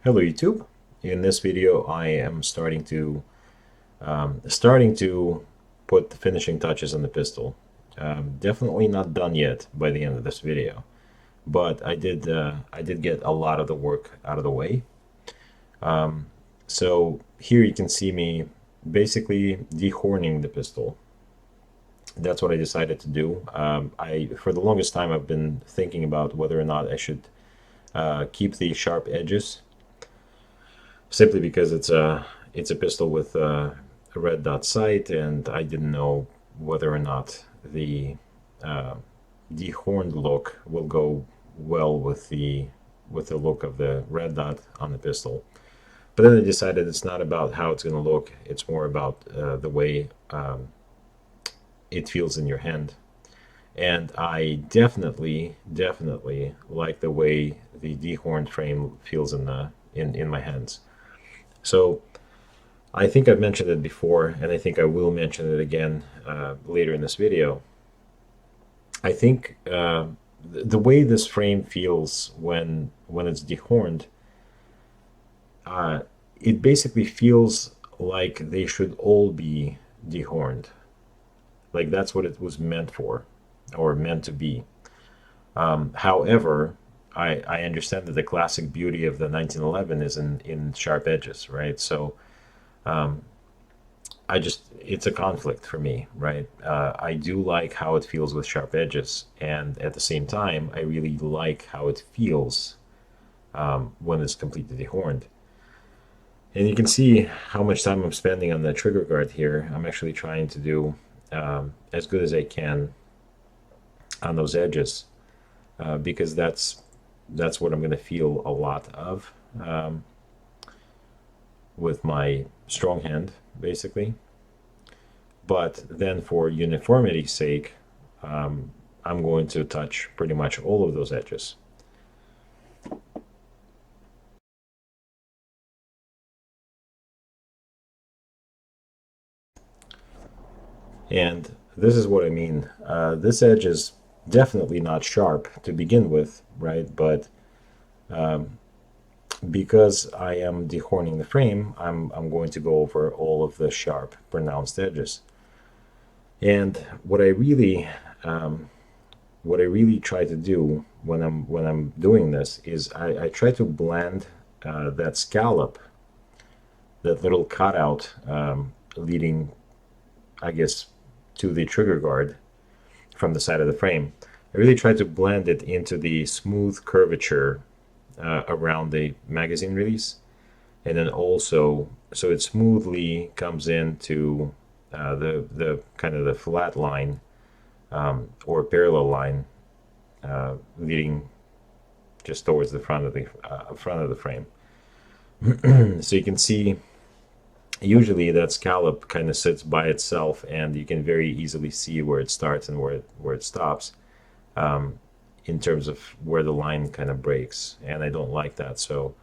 Hello YouTube. In this video I am starting to put the finishing touches on the pistol. Definitely not done yet by the end of this video, but I did get a lot of the work out of the way. So here you can see me basically dehorning the pistol. That's what I decided to do. For the longest time I've been thinking about whether or not I should keep the sharp edges, simply because it's a pistol with a red dot sight, and I didn't know whether or not the dehorned look will go well with the look of the red dot on the pistol. But then I decided it's not about how it's going to look; it's more about the way it feels in your hand. And I definitely like the way the dehorned frame feels in my hands. So I think I've mentioned it before, and I think I will mention it again later in this video. I think the way this frame feels when it's dehorned, it basically feels like they should all be dehorned. Like that's what it was meant for, or meant to be. However, I understand that the classic beauty of the 1911 is in sharp edges, right? So it's a conflict for me, right? I do like how it feels with sharp edges, and at the same time, I really like how it feels when it's completely dehorned. And you can see how much time I'm spending on the trigger guard here. I'm actually trying to do as good as I can on those edges, because that's what I'm going to feel a lot of with my strong hand, basically. But then for uniformity's sake, I'm going to touch pretty much all of those edges. And this is what I mean. This edge is definitely not sharp to begin with, right? But because I am dehorning the frame, I'm going to go over all of the sharp, pronounced edges. And what I really try to do when I'm doing this is I try to blend that scallop, that little cutout leading, I guess, to the trigger guard from the side of the frame. I really try to blend it into the smooth curvature around the magazine release, and then also so it smoothly comes into the kind of the flat line or parallel line leading just towards the front of the frame. So you can see usually that scallop kind of sits by itself, and you can very easily see where it starts and where it stops, in terms of where the line kind of breaks, and I don't like that. So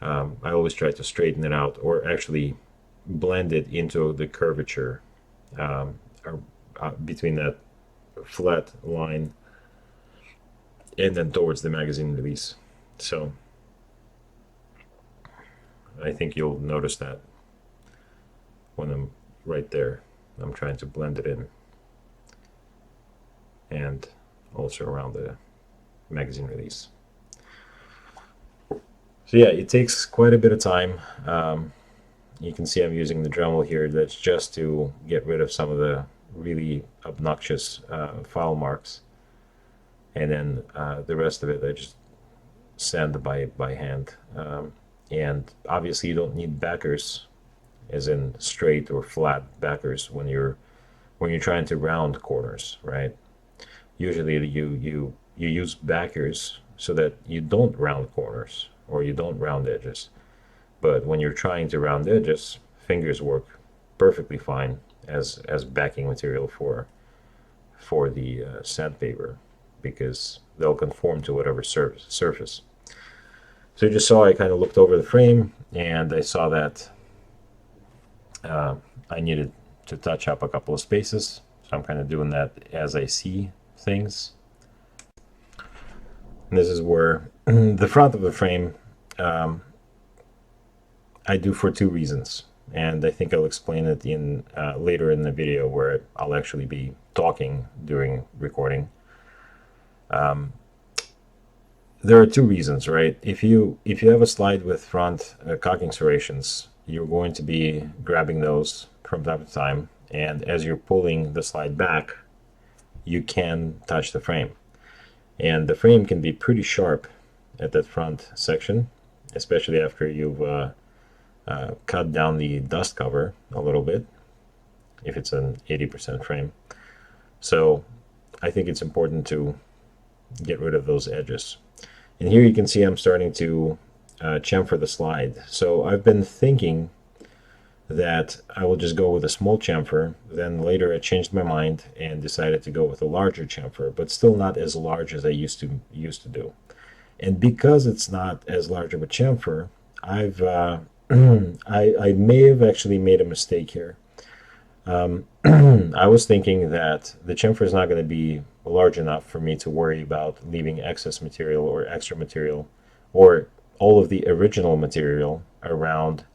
I always try to straighten it out, or actually blend it into the curvature between that flat line and then towards the magazine release. So I think you'll notice that when I'm right there, I'm trying to blend it in, and also around the magazine release. So yeah, it takes quite a bit of time. You can see I'm using the Dremel here. That's just to get rid of some of the really obnoxious file marks, and then the rest of it I just sand by hand. And obviously you don't need backers, as in straight or flat backers, when you're trying to round corners, right? Usually you use backers so that you don't round corners or you don't round edges. But when you're trying to round edges, fingers work perfectly fine as backing material for the sandpaper, because they'll conform to whatever surface. So you just saw I kind of looked over the frame, and I saw that I needed to touch up a couple of spaces. So I'm kind of doing that as I see things. And this is where the front of the frame I do for two reasons, and I think I'll explain it in later in the video where I'll actually be talking during recording. There are two reasons, right? If you have a slide with front cocking serrations, you're going to be grabbing those from time to time, and as you're pulling the slide back, you can touch the frame, and the frame can be pretty sharp at that front section, especially after you've cut down the dust cover a little bit, if it's an 80% frame. So I think it's important to get rid of those edges. And here you can see I'm starting to chamfer the slide. So I've been thinking that I will just go with a small chamfer. Then later I changed my mind and decided to go with a larger chamfer, but still not as large as I used to do. And because it's not as large of a chamfer, I've I may have actually made a mistake here. I was thinking that the chamfer is not going to be large enough for me to worry about leaving excess material or extra material or all of the original material around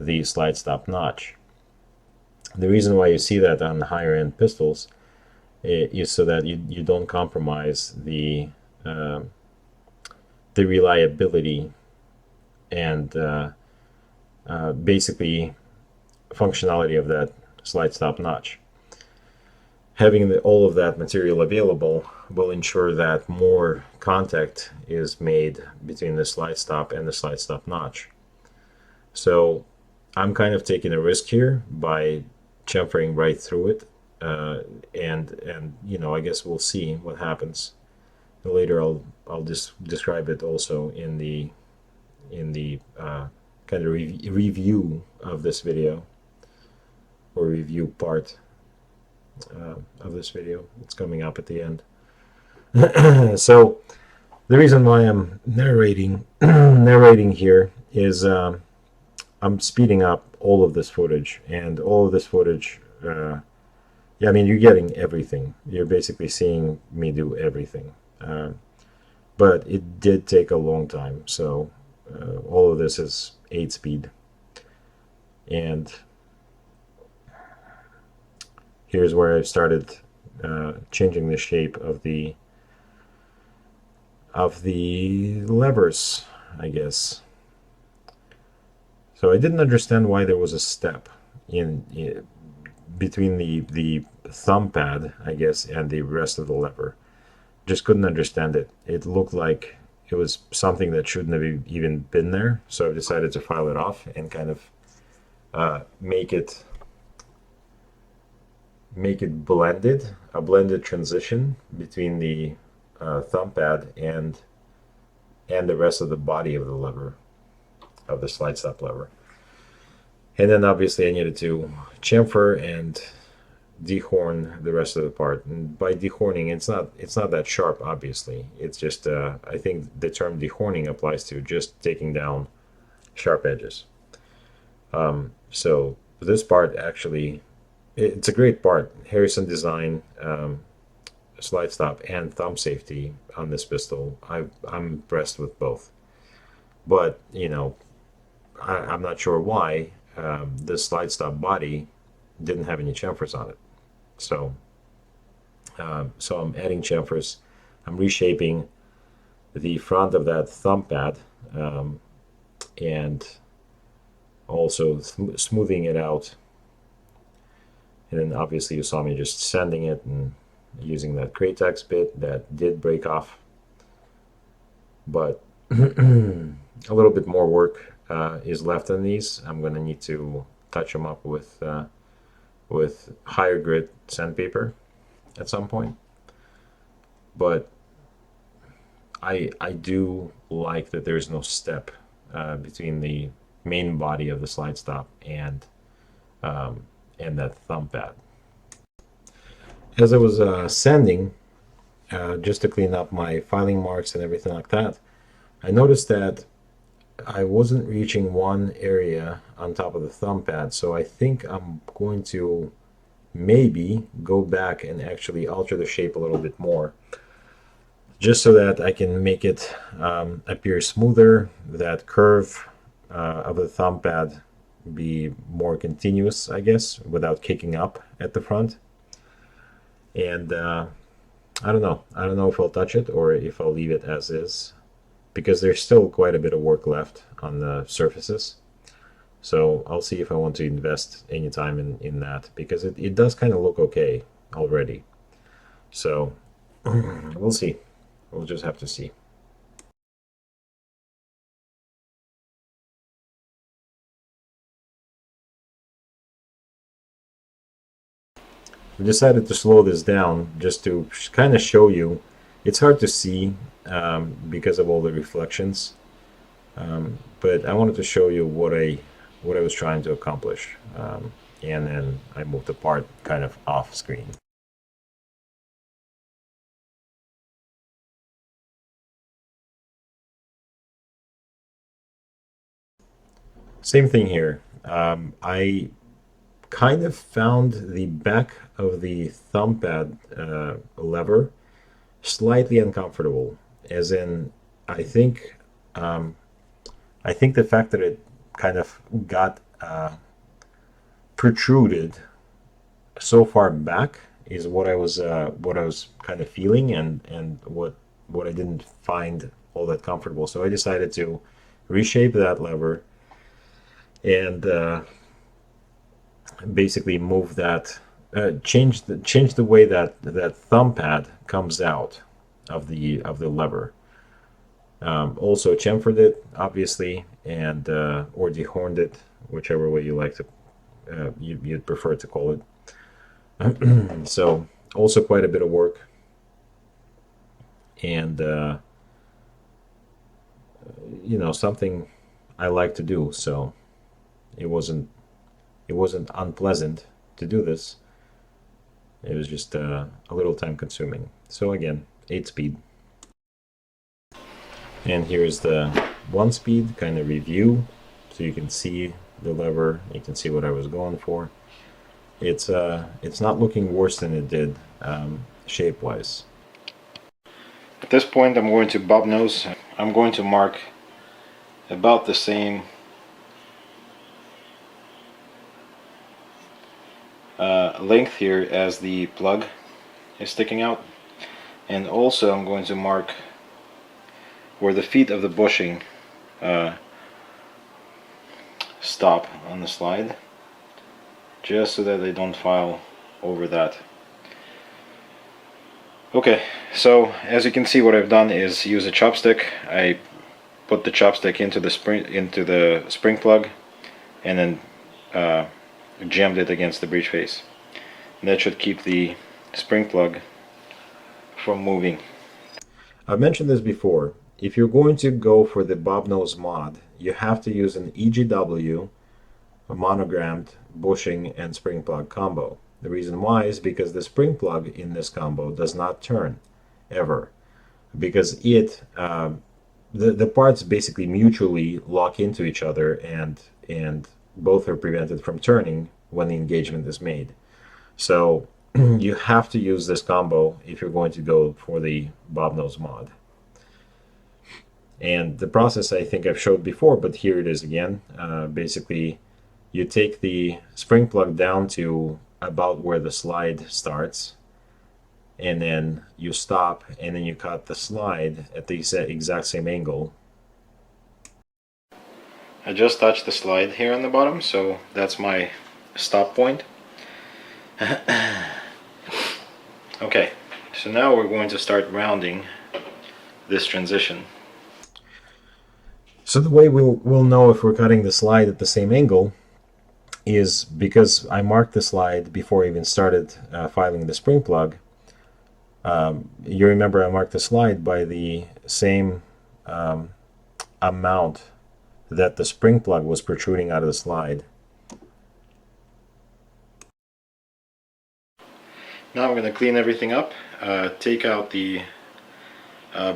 the slide stop notch. The reason why you see that on higher end pistols is so that you don't compromise the reliability and basically functionality of that slide stop notch. Having all of that material available will ensure that more contact is made between the slide stop and the slide stop notch. So I'm kind of taking a risk here by chamfering right through it, and I guess we'll see what happens. Later I'll just describe it also in the kind of review of this video, or review part of this video. It's coming up at the end. So the reason why I'm narrating here is I'm speeding up all of this footage, and all of this footage, yeah, I mean, you're getting everything. You're basically seeing me do everything. But it did take a long time, so all of this is 8 speed. And here's where I started changing the shape of the levers, I guess. So I didn't understand why there was a step in between the thumb pad, I guess, and the rest of the lever. Just couldn't understand it. It looked like it was something that shouldn't have even been there. So I decided to file it off and kind of make it blended, a blended transition between the thumb pad and the rest of the body of the lever, of the slide stop lever. And then obviously I needed to chamfer and dehorn the rest of the part. And by dehorning, it's not that sharp, obviously. It's just I think the term dehorning applies to just taking down sharp edges. So this part actually, it's a great part. Harrison design, slide stop and thumb safety on this pistol. I'm impressed with both, but I'm not sure why this slide stop body didn't have any chamfers on it. So I'm adding chamfers. I'm reshaping the front of that thumb pad, and also smoothing it out. And then obviously you saw me just sanding it and using that Kratex bit that did break off. But a little bit more work is left on these. I'm going to need to touch them up with higher grit sandpaper at some point. But I do like that there's no step between the main body of the slide stop and that thumb pad. As I was sanding, just to clean up my filing marks and everything like that, I noticed that I wasn't reaching one area on top of the thumb pad, so I think I'm going to maybe go back and actually alter the shape a little bit more, just so that I can make it appear smoother, that curve of the thumb pad be more continuous, I guess, without kicking up at the front. And I don't know. I don't know if I'll touch it or if I'll leave it as is, because there's still quite a bit of work left on the surfaces. So I'll see if I want to invest any time in that, because it does kind of look okay already. So we'll see. We'll just have to see. We decided to slow this down just to kind of show you. It's hard to see because of all the reflections, but I wanted to show you what I was trying to accomplish, and then I moved the part kind of off screen. Same thing here. I kind of found the back of the thumb pad lever slightly uncomfortable, as in I think I think the fact that it kind of got protruded so far back is what I was kind of feeling, and what I didn't find all that comfortable. So I decided to reshape that lever and basically move that, change the way that thumb pad comes out of the lever. Also chamfered it, obviously, and or dehorned it, whichever way you like to you'd prefer to call it. So also quite a bit of work, and something I like to do. So it wasn't unpleasant to do this. It was just a little time consuming. So again, 8-speed. And here's the 1-speed kind of review, so you can see the lever, you can see what I was going for. It's not looking worse than it did shape wise. At this point I'm going to Bobnose. I'm going to mark about the same length here as the plug is sticking out, and also I'm going to mark where the feet of the bushing stop on the slide, just so that they don't file over that. Okay, so as you can see, what I've done is use a chopstick. I put the chopstick into the spring plug, and then jammed it against the breech face. And that should keep the spring plug from moving. I've mentioned this before. If you're going to go for the Bobnose mod, you have to use an EGW, a monogrammed bushing and spring plug combo. The reason why is because the spring plug in this combo does not turn ever, because the parts basically mutually lock into each other, and both are prevented from turning when the engagement is made. So you have to use this combo if you're going to go for the Bobnose mod. And the process I think I've showed before, but here it is again. Basically, you take the spring plug down to about where the slide starts, and then you stop, and then you cut the slide at the exact same angle. I just touched the slide here on the bottom, so that's my stop point. Okay, so now we're going to start rounding this transition. So the way we'll know if we're cutting the slide at the same angle is because I marked the slide before I even started filing the spring plug. You remember I marked the slide by the same amount that the spring plug was protruding out of the slide. Now I'm going to clean everything up, take out the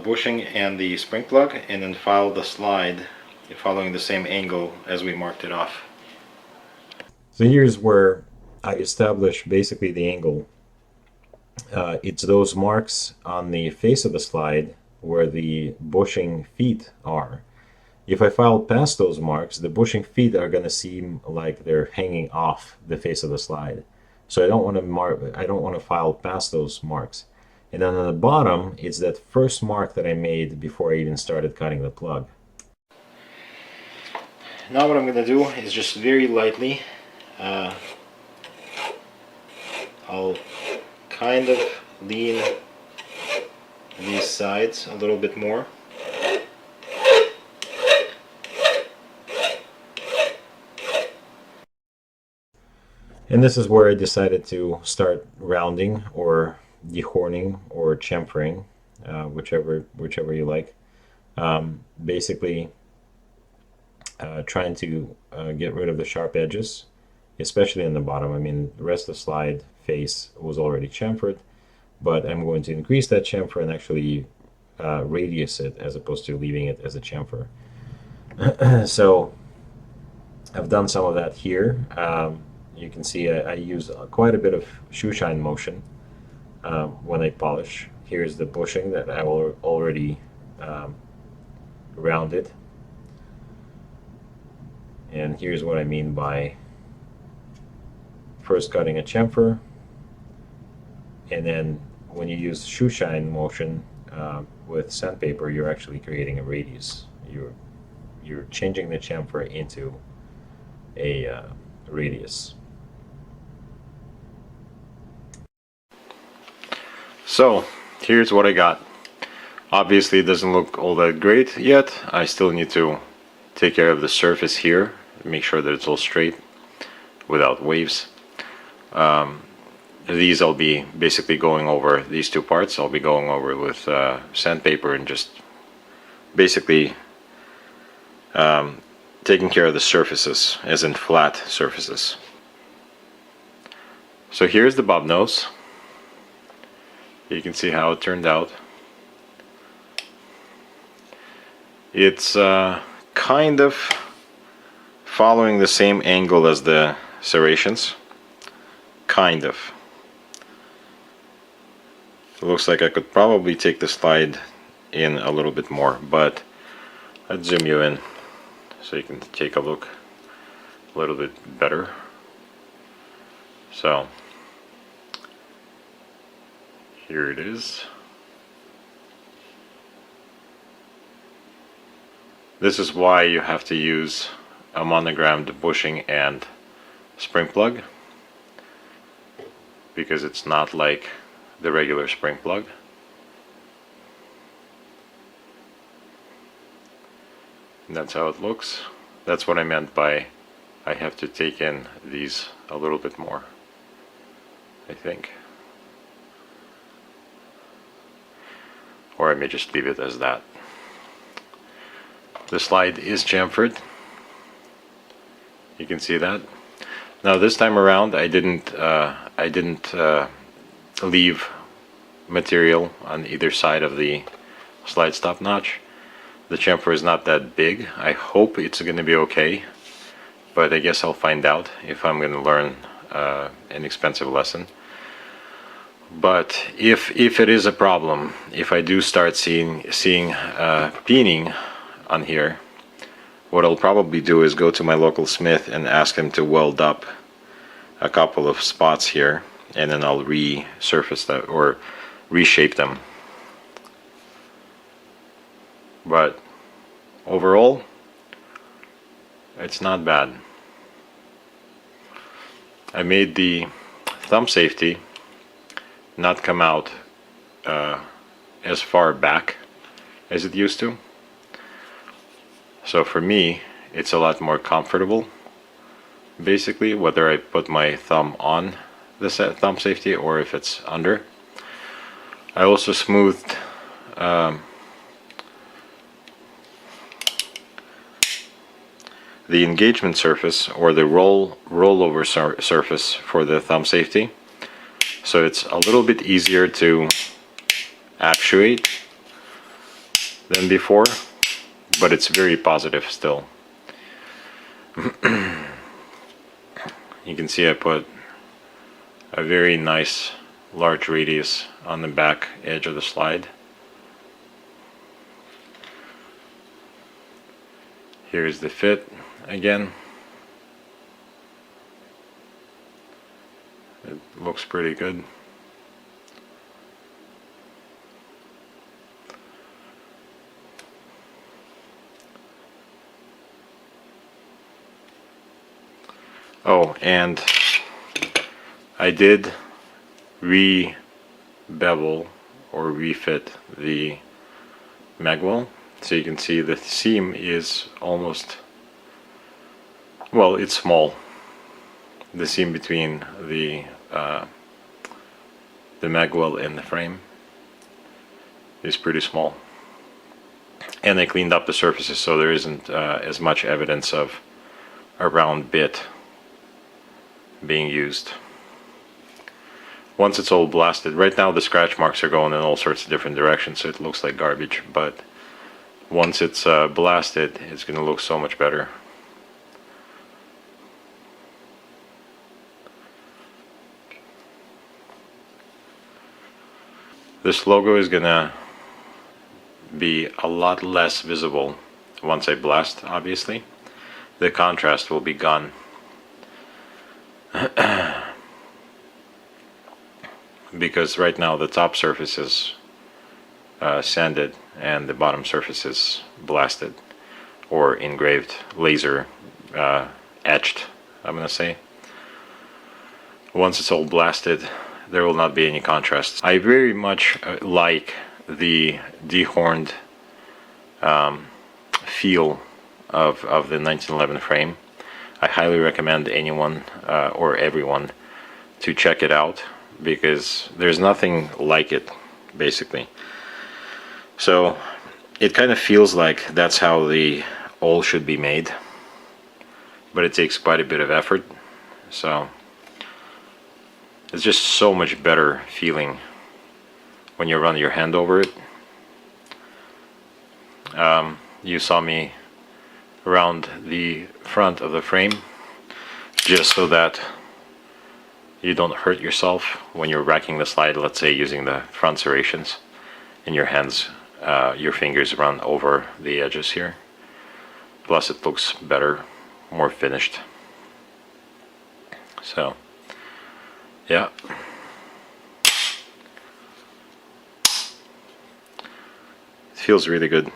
bushing and the spring plug, and then file the slide following the same angle as we marked it off. So here's where I establish basically the angle. It's those marks on the face of the slide where the bushing feet are, If I file past those marks, the bushing feet are going to seem like they're hanging off the face of the slide. So I don't want to file past those marks. And then on the bottom, it's that first mark that I made before I even started cutting the plug. Now what I'm going to do is just very lightly, I'll kind of lean these sides a little bit more. And this is where I decided to start rounding or dehorning or chamfering, whichever you like. Basically, trying to get rid of the sharp edges, especially in the bottom. I mean, the rest of the slide face was already chamfered, but I'm going to increase that chamfer and actually radius it as opposed to leaving it as a chamfer. So I've done some of that here. You can see I use quite a bit of shoe shine motion when I polish. Here's the bushing that I already rounded. And here's what I mean by first cutting a chamfer, and then when you use shoe shine motion with sandpaper, you're actually creating a radius. You're changing the chamfer into a radius. So here's what I got. Obviously it doesn't look all that great yet. I still need to take care of the surface here, make sure that it's all straight without waves. These I'll be basically going over, these two parts I'll be going over with sandpaper and just basically taking care of the surfaces, as in flat surfaces. So here's the Bobnose. You can see how it turned out. It's kind of following the same angle as the serrations. Kind of. It looks like I could probably take the slide in a little bit more, but I'd zoom you in so you can take a look a little bit better. So here it is. This is why you have to use a monogrammed bushing and spring plug, because it's not like the regular spring plug. And that's how it looks. That's what I meant by I have to take in these a little bit more, I think. Or I may just leave it as that. The slide is chamfered. You can see that. Now this time around I didn't leave material on either side of the slide stop notch. The chamfer is not that big. I hope it's going to be okay, but I guess I'll find out if I'm going to learn an expensive lesson. But if it is a problem, if I do start seeing peening on here, what I'll probably do is go to my local smith and ask him to weld up a couple of spots here, and then I'll resurface that or reshape them. But overall, it's not bad. I made the thumb safety not come out as far back as it used to. So for me, it's a lot more comfortable, basically, whether I put my thumb on the thumb safety or if it's under. I also smoothed the engagement surface, or the rollover surface for the thumb safety, so it's a little bit easier to actuate than before, but it's very positive still. You can see I put a very nice large radius on the back edge of the slide. Here's the fit again. It looks pretty good. Oh, and I did re-bevel or refit the magwell. So you can see the seam is almost, well, it's small. The seam between the magwell and the frame is pretty small. And I cleaned up the surfaces so there isn't as much evidence of a round bit being used. Once it's all blasted, right now the scratch marks are going in all sorts of different directions, so it looks like garbage, but once it's blasted, it's going to look so much better. This logo is going to be a lot less visible once I blast, obviously. The contrast will be gone. Because right now the top surface is sanded and the bottom surface is blasted or engraved, laser etched, I'm gonna say. Once it's all blasted, there will not be any contrast. I very much like the dehorned feel of the 1911 frame. I highly recommend anyone or everyone to check it out, because there's nothing like it, basically. So it kind of feels like that's how the all should be made, but it takes quite a bit of effort. So it's just so much better feeling when you run your hand over it. You saw me around the front of the frame just so that you don't hurt yourself when you're racking the slide, let's say using the front serrations, and your hands, your fingers run over the edges here. Plus it looks better, more finished. So, yeah. It feels really good.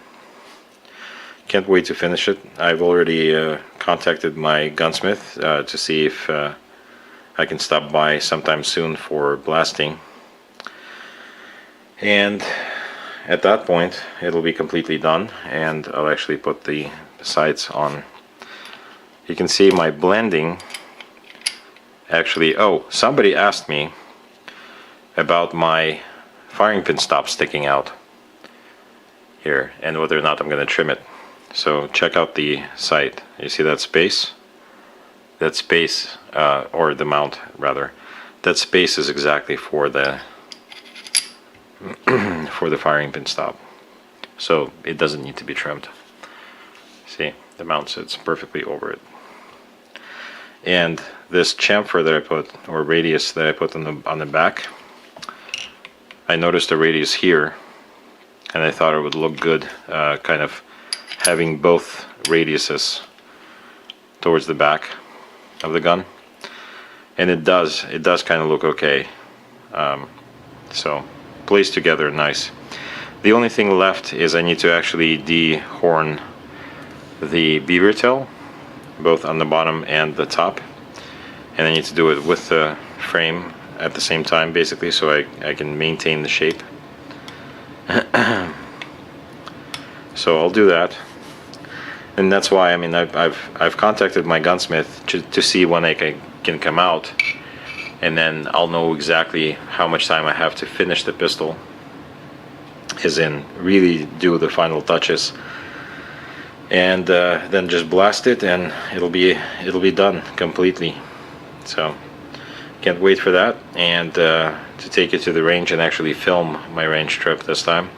Can't wait to finish it. I've already contacted my gunsmith to see if I can stop by sometime soon for blasting, and at that point it'll be completely done, and I'll actually put the sights on. You can see my blending actually. Oh, somebody asked me about my firing pin stop sticking out here and whether or not I'm going to trim it. So check out the sight. You see that space? That space, or the mount rather, that space is exactly for the for the firing pin stop. So it doesn't need to be trimmed. See, the mount sits perfectly over it. And this chamfer that I put, or radius that I put on the back, I noticed a radius here, and I thought it would look good, kind of having both radiuses towards the back of the gun, and it does kind of look okay. So placed together nice. The only thing left is I need to actually dehorn the beaver tail, both on the bottom and the top, and I need to do it with the frame at the same time, basically, so I can maintain the shape. So I'll do that. And that's why, I mean, I've contacted my gunsmith to see when I can come out, and then I'll know exactly how much time I have to finish the pistol, as in really do the final touches, and then just blast it, and it'll be done completely. So can't wait for that, and to take it to the range and actually film my range trip this time.